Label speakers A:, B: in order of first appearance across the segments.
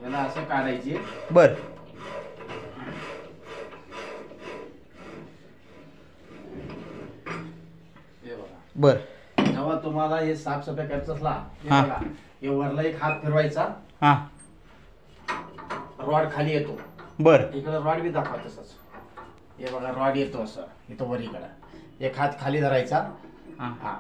A: याला असं काढायची.
B: बर
A: हे बघा.
B: बर
A: जेव्हा तुम्हाला हे साफसफाई करायचं असला, हे
B: हा.
A: बघा, हे वरला एक हात फिरवायचा,
B: हा
A: रॉड खाली येतो.
B: बर
A: इकडे रॉड बी दाखवा तसंच. हे बघा रॉड येतो असं इथं वर इकडं. एक हात खाली धरायचा.
B: हा
A: हा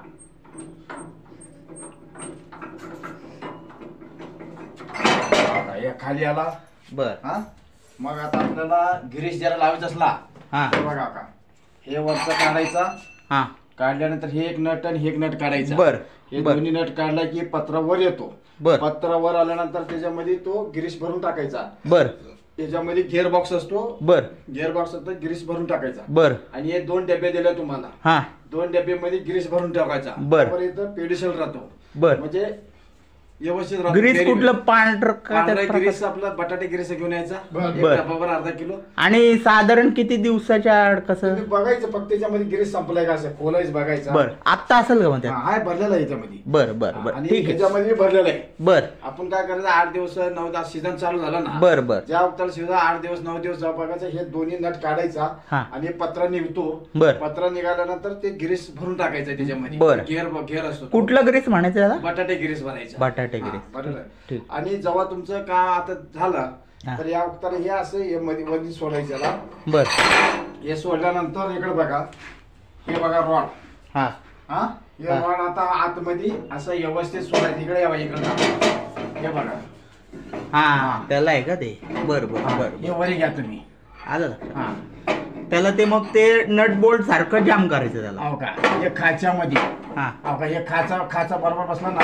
A: बघा, हे खाली आला.
B: बर
A: हा मग आता आपल्याला गिरीश जरा लावायचा असला,
B: हा
A: हे बघा का, हे वरचं काढायचा.
B: हा
A: काढल्यानंतर हे एक नट आणि हे एक नट काढायचा.
B: बर
A: हे
B: बर
A: दोन्ही नट काढला की पत्रा वर येतो.
B: बर
A: पत्रा वर आल्यानंतर त्याच्यामध्ये तो गिरीश भरून टाकायचा.
B: बर
A: त्याच्यामध्ये गिअर बॉक्स असतो.
B: बर
A: गिअर बॉक्स असतो, गिरीश भरून टाकायचा.
B: बर
A: आणि हे 2 डबे दिले तुम्हाला.
B: हा
A: 2 डब्यामध्ये गिरीश भरून टाकायचा.
B: बर.
A: बरोबर, इथं पेडिशल राहतो.
B: बर
A: म्हणजे व्यवस्थित राहतो.
B: ग्रीस
A: Very
B: कुठलं
A: good.
B: पांढरं का
A: पांढरा
B: त्या
A: गिरीश
B: प्रकार-
A: आपला बटाटे गिरीश घेऊन यायचा. एक
B: बर.
A: डब्बावर अर्धा किलो.
B: आणि साधारण किती दिवसाच्या आड कसं
A: तुम्ही बघायचं फक्त त्याच्यामध्ये गिरीश संपलाय का असं खोलायच बघायचा.
B: बर आत्ता असेल का मग त्यात?
A: हाय भरलेला आहे याच्यामध्ये.
B: बर बर बर
A: आणि
B: ठीक आहे
A: ह्याच्यामध्ये भरलेलं आहे.
B: बर
A: आपण काय करायचं 8 दिवस 9-10 सीझन चालू झाला ना.
B: बर बर
A: ज्या वक्ताला सीझन 8 दिवस 9 दिवस जाऊ बघायचं. हे दोन्ही नट काढायचा
B: हा.
A: आणि पत्रा निघतो.
B: बर.
A: पत्रा निघाल्यानंतर ते गिरीश भरून टाकायचं त्याच्यामध्ये.
B: बर.
A: घेर असतो तो.
B: कुठलं ग्रीस म्हणायचं त्याला?
A: बटाटे गिरीश भरायचा.
B: बटाटे
A: हा,
B: गिरीस.
A: बरोबर.
B: ठीक.
A: आणि जेव्हा तुमचं काम आता झालं
B: हा.
A: तर या वक्ताला हे असं हे मध्ये मध्ये सोडायचं याला.
B: बर
A: हे सोडल्यानंतर इकडे बघा, हे बघा रॉड.
B: हा
A: हा हे
B: हा.
A: रॉड आता आतमध्ये असं व्यवस्थित सोडायचं. इकडे यावं, इकडे दाखवा. हे बघा,
B: हा त्याला आहे का ते? बर बर बर
A: हे वरी घ्या तुम्ही.
B: आलं लक्षात.
A: हा
B: त्याला ते मग ते नट बोल्ट सारखं जाम करायचं त्याला.
A: हो का, हे खाच्यामध्ये.
B: हा
A: हो का, हे खाचा बरोबर बसला ना.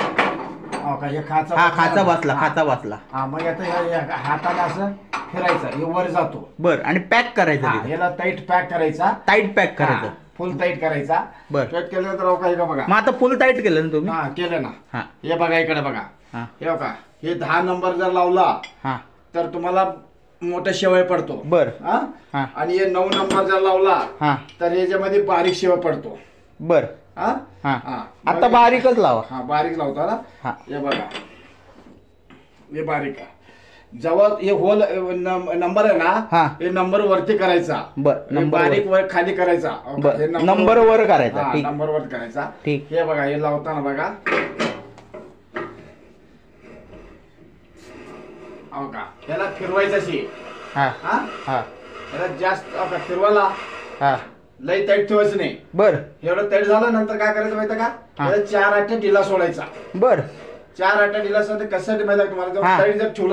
A: हो का, हे खाचा
B: हा
A: बसला
B: खाचा
A: ना.
B: बसला
A: हा.
B: खाचा बसला.
A: हा मग आता हे हाताला असं फिरायचं, हे वर जातो.
B: बर आणि पॅक करायचं
A: हा,
B: तिथे.
A: याला टाईट पॅक करायचा.
B: टाईट पॅक करायचं.
A: फुल टाईट करायचा.
B: बर.
A: टाईट केल्यानंतर हो का, हे का बघा.
B: मग आता फुल टाईट केलं ना तुम्ही?
A: हा केलं ना.
B: हा
A: हे बघा इकडे बघा.
B: हा
A: हे बघा, हे 10 नंबर जर लावला
B: हा
A: तर तुम्हाला मोठा शेवय पडतो.
B: बर
A: हा
B: हा
A: आणि हे 9 नंबर जर लावला
B: हा
A: तर याच्यामध्ये बारीक शेवय पडतो.
B: बर
A: हा
B: हा
A: हा
B: आता बारीकच लावा.
A: हा बारीक लावता ना.
B: हा
A: हे बघा, हे बारीक आहे. जेव्हा हे होल नंबर आहे
B: हा.
A: ना, हे नंबर वरती करायचा.
B: बर
A: हे
B: नंबर
A: बारीक वर खाली करायचा.
B: बर.
A: हे
B: नंबर वर करायचा.
A: हा,
B: ठीक.
A: नंबर वर करायचा.
B: ठीक.
A: हे बघा, हे लावताना बघा. हो का, याला फिरवायचं अशी.
B: हा
A: हा
B: हा
A: याला जास्त हो का फिरवाला,
B: हा
A: लई टाईट ठेवायचं नाही.
B: बर
A: एवढं टाईट झालं नंतर काय करायचं माहिती का,
B: हा.
A: याला 4 आठे ढिला सोडायचा.
B: बर
A: 4 आठे ढिला सोडते. कशासाठी माहिती का तुम्हाला,
B: हा.
A: टाईट जर ठेवलं